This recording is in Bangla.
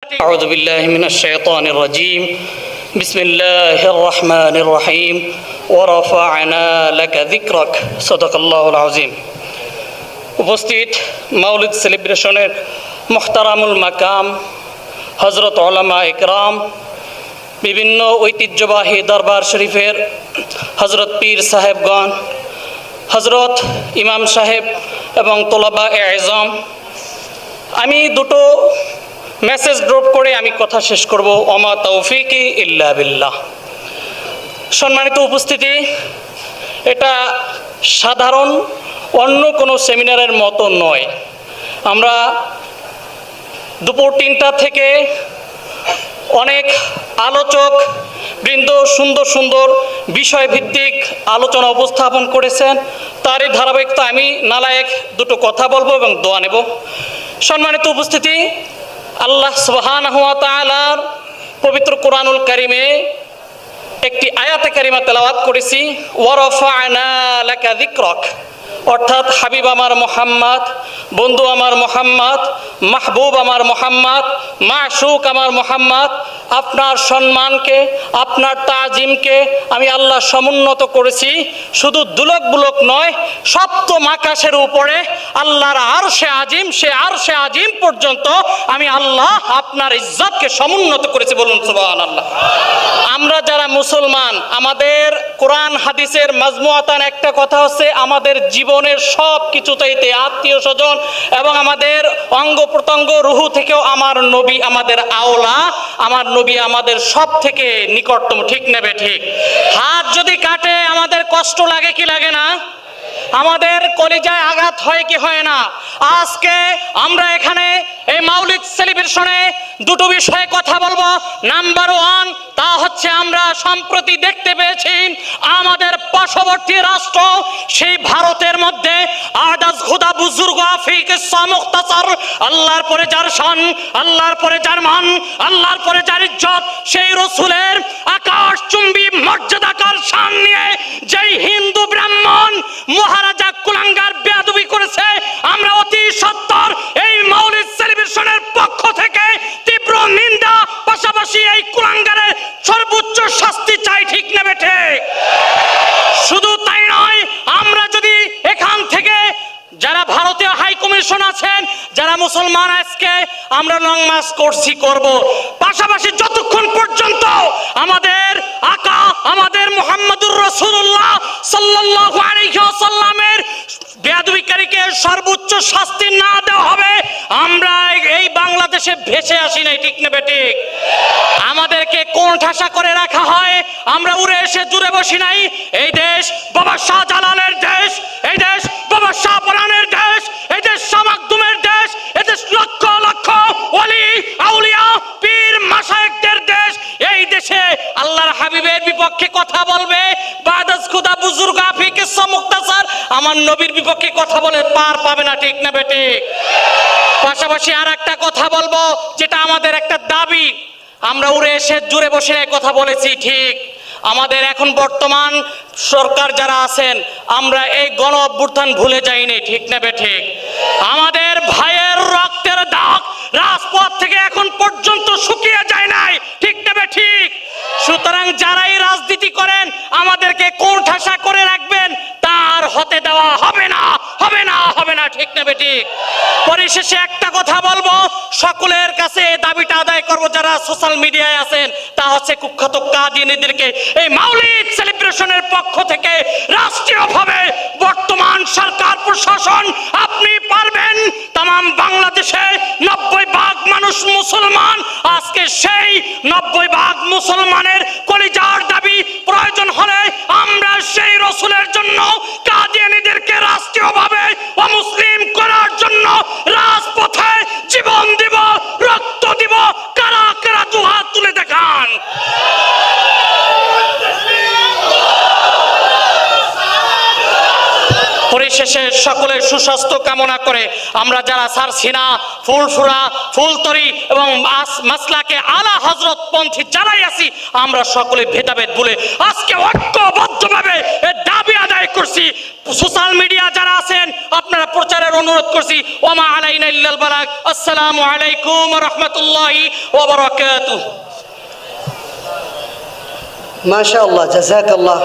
أعوذ بالله من الشيطان الرجيم بسم الله الرحمن الرحيم ورفعنا لك ذكرك صدق الله العظيم। উপস্থিত মাউলিদ সেলিব্রেশনের মুহতারামুল মাকাম হযরত উলামা ইকরাম, বিভিন্ন ঐতিহ্যবাহী দরবার শরীফের হযরত পীর সাহেবগণ, হযরত ইমাম সাহেব এবং তোলাবা আযম, আমি দুটো মেসেজ ড্রপ করে আমি কথা শেষ করব। ওমা তৌফিকি ইল্লা বিল্লাহ। সম্মানিত উপস্থিতি, এটা সাধারণ অন্য কোনো সেমিনারের মতো নয়। আমরা দুপুর 3টা থেকে অনেক আলোচক বৃন্দ সুন্দর সুন্দর বিষয়ভিত্তিক আলোচনা উপস্থাপন করেছেন। তারই ধারাবাহিকতা আমি নালায়েক দুটো কথা বলবো এবং দোয়া নেব। সম্মানিত উপস্থিতি, আল্লাহ সুবহানাহু ওয়া তাআলার পবিত্র কোরআনুল কারীমে একটি আয়াতে কারিমা তেলাওয়াত করেছি, ওয়া রাফা'না লাকা যিকরাক, অর্থাৎ হাবিব আমার মুহাম্মদ, বন্ধু আমার মুহাম্মদ, মাহবুব আমার মুহাম্মদ, মাশউক আমার মুহাম্মদ, আপনার সম্মানকে, আপনার তাজিমকে আমি আল্লাহ সমুন্নত করেছি। শুধু দুলক বুলক নয়, সপ্তম আকাশের উপরে আল্লাহর আরশে আজিম, সে আরশে আজিম পর্যন্ত আমি আল্লাহ আপনার ইজ্জতকে সমুন্নত করেছি। বলুন সুবহানাল্লাহ। আমরা যারা মুসলমান, আমাদের কোরআন হাদিসের মাজমুআতান একটা কথা হচ্ছে, আমাদের জীবনের সব কিছু চাইতে আত্মীয় স্বজন এবং আমাদের অঙ্গ প্রত্যঙ্গ রুহু থেকেও আমার নবী আমাদের আওলা, আমার নবী আমাদের সব থেকে নিকটতম। ঠিক নেবে ঠিক? হাত যদি কাটে আমাদের কষ্ট লাগে কি লাগে না? আমাদের কলিজায় আঘাত হয় কি হয় না? আজকে আমরা এখানে এই মাউলিদ সেলিব্রেশনে দুটো বিষয়ে কথা বলবো। নাম্বার 1, তা হচ্ছে আমরা সম্প্রতি দেখতে পেয়েছি আমাদের পার্শ্ববর্তী রাষ্ট্র সেই ভারতের মধ্যে আদাজ খুদা বুজুর্গ আফিক মুখতাসার, আল্লাহর পরে যার শান, আল্লাহর পরে যার মান, আল্লাহর পরে যার ইজ্জত, সেই রসুলের আকাশচুম্বী মর্যাদাকার শান নিয়ে যেই হিন্দু ব্রাহ্মণ মহারাজা কুলাঙ্গার বেয়াদবি করেছে, আমরা অতি সত্বর এই মাউলিদ সেলিব্রেশনের পক্ষ থেকে তীব্র নিন্দা, পাশাপাশি এই কুলাঙ্গারের সর্বোচ্চ শাস্তি চাই। ঠিক নেবে ঠিক? শুধু তাই নয়, আমরা যদি এখান থেকে যারা ভারতীয় হাই কমিশন আছেন, যারা মুসলমান, আজকে আমরা লং মার্চ করব, পাশাপাশি যতক্ষণ পর্যন্ত আমাদের আকা, আমাদের মুহাম্মদুর রাসূলুল্লাহ সাল্লাল্লাহু আলাইহি ওয়াসাল্লামের বেয়াদবিকারীকে সর্বোচ্চ শাস্তি না দেওয়া হবে, আমরা এই বাংলাদেশে ভেসে আসি নাই। ঠিক নেবে ঠিক? আমাদেরকে কোন ঠাসা করে রাখা হয়, আমরা উড়ে এসে জুড়ে বসি নাই। এই দেশ বাবা শাহজালালের দেশ, এই দেশ বাবা শাহপরানের দেশ, এই দেশ শামাকদুমের দেশ, এই দেশ লক্ষ লক্ষ ওলি আউলিয়া পীর মাশায়েখদের দেশ। এই দেশে আল্লাহর হাবিবের বিপক্ষে কথা বলবে, বাদাস খুদা বুজুর্গ আফিক মুখতাসার আমার নবীর বিপক্ষে কথা বলে পার পাবে না। ঠিক না বেঠিক? পাশাপাশি আর একটা কথা বলবো, যেটা আমাদের একটা দাবি, আমরা উড়ে এসে জুড়ে বসে কথা বলেছি ঠিক। আমাদের এখন বর্তমান সরকার যারা আছেন, আমরা এই গণ অভ্যুত্থান ভুলে যাইনি। ঠিক না বেঠিক? আমাদের ভাইয়ের রক্তের দাগ রাজপথ থেকে এখন পর্যন্ত শুকিয়ে যায় নাই। ঠিক না বেঠিক? সুতরাং যারাই রাজনীতি করেন, আমাদেরকে কোন ঠাসা করে রাখবেন তার হতে দেওয়া হবে না, হবে না, হবে না। ঠিক না বেঠিক? পরিশেষে একটা কথা বলবো, সকলের কাছে এই দাবিটা আদায় করবো, যারা সোশ্যাল মিডিয়ায় আছেন, তা হচ্ছে কুখ্যাত কাদিয়ানীদেরকে এই মাউলিদ সেলিব্রেশনের পক্ষ থেকে রাষ্ট্রীয়ভাবে বর্তমান সরকার প্রশাসন, আপনি পারবেন তাম বাংলাদেশে 90% মানুষ মুসলমান। আজকে সেই 90% মুসলমানের কলিজার দাবি, প্রয়োজন হলে আমরা সেই রসুলের জন্য কাদিয়ানীদেরকে রাষ্ট্রীয়ভাবে অমুসলিম করার জন্য রাজপথে জীবন দিব, রক্ত দিব। কারা কারা দুহাত তুলে দেখান। পরিশেষে সকলের সুস্বাস্থ্য কামনা করে আমরা যারা সারসিনা, ফুলফুরা, ফুলতরি এবং মাসলাকে আলা হযরত পন্থী চালাই আছি, আমরা সকলে ভেদাভেদ বলে আজকে ঐক্যবদ্ধভাবে দাবি আদায় করছি। সোশ্যাল মিডিয়া যারা আছেন আপনারা প্রচারের অনুরোধ করছি। ওমা আলাইনা ইল্লাল বালাগ। আসসালামু আলাইকুম ওয়া রাহমাতুল্লাহি ওয়া বারাকাতুহু। মাশাআল্লাহ, জাযাকাল্লাহ।